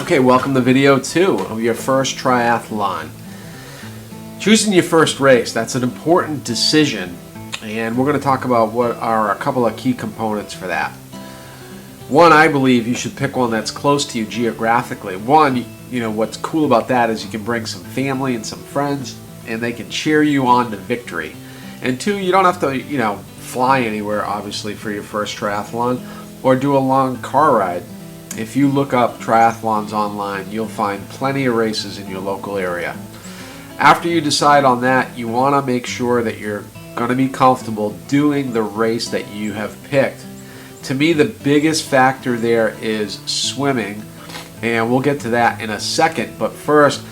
Okay, welcome to video 2 of your first triathlon. Choosing your first race, that's an important decision, and we're going to talk about what are a couple of key components for that. One, I believe you should pick one that's close to you geographically. One, what's cool about that is you can bring some family and some friends, and they can cheer you on to victory. And two, you don't have to, fly anywhere, obviously, for your first triathlon, or do a long car ride. If you look up triathlons online, you'll find plenty of races in your local area. After you decide on that, you want to make sure that you're going to be comfortable doing the race that you have picked. To me, the biggest factor there is swimming, and we'll get to that in a second. But first,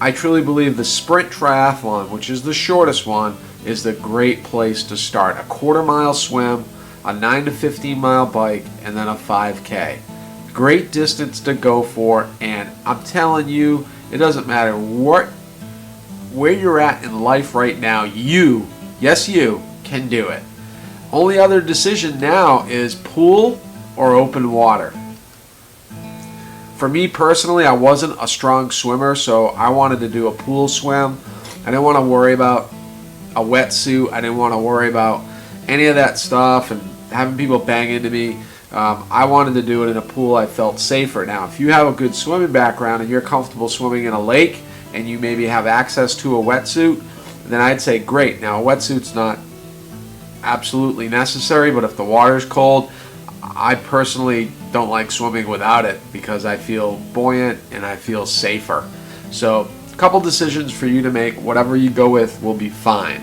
I truly believe the sprint triathlon, which is the shortest one, is the great place to start. A quarter-mile swim, a 9 to 15 mile bike, and then a 5K. Great distance to go for, and I'm telling you, it doesn't matter where you're at in life right now, you can do it. Only other decision now is pool or open water. For me personally, I wasn't a strong swimmer, so I wanted to do a pool swim. I didn't want to worry about a wetsuit. I didn't want to worry about any of that stuff and having people bang into me. I wanted to do it in a pool I felt safer. Now, if you have a good swimming background and you're comfortable swimming in a lake and you maybe have access to a wetsuit, then I'd say great. Now, a wetsuit's not absolutely necessary, but if the water's cold, I personally don't like swimming without it because I feel buoyant and I feel safer. So, a couple decisions for you to make. Whatever you go with will be fine.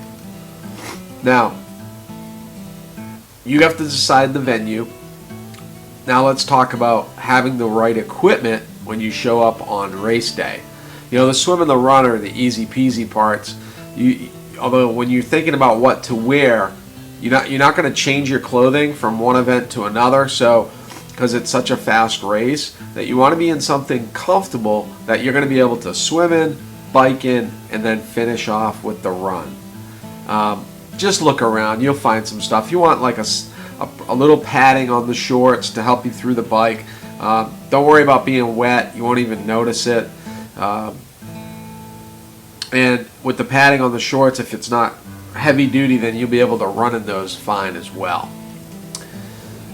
Now, you have to decide the venue. Now let's talk about having the right equipment when you show up on race day. The swim and the run are the easy peasy parts. Although when you're thinking about what to wear, you're not going to change your clothing from one event to another. So, because it's such a fast race, that you want to be in something comfortable that you're going to be able to swim in, bike in, and then finish off with the run. Just look around. You'll find some stuff. You want like a little padding on the shorts to help you through the bike. Don't worry about being wet. You won't even notice it. And with the padding on the shorts, if it's not heavy duty, then you'll be able to run in those fine as well.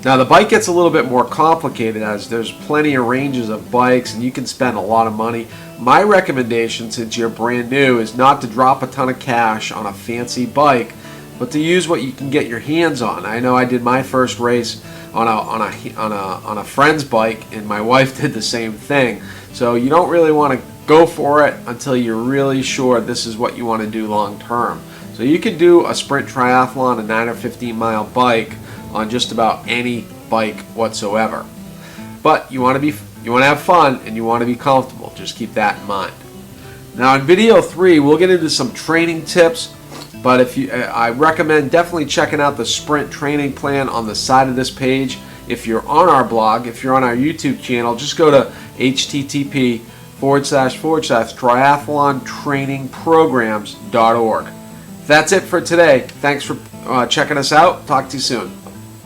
Now the bike gets a little bit more complicated as there's plenty of ranges of bikes and you can spend a lot of money. My recommendation, since you're brand new, is not to drop a ton of cash on a fancy bike, but to use what you can get your hands on. I know I did my first race on a friend's bike, and my wife did the same thing. So you don't really want to go for it until you're really sure this is what you want to do long term. So you can do a sprint triathlon, a 9 or 15 mile bike on just about any bike whatsoever. But you want to have fun and you want to be comfortable. Just keep that in mind. Now in video 3, we'll get into some training tips. But I recommend definitely checking out the sprint training plan on the side of this page. If you're on our blog, if you're on our YouTube channel, just go to http://triathlontrainingprograms.org. That's it for today. Thanks for checking us out. Talk to you soon.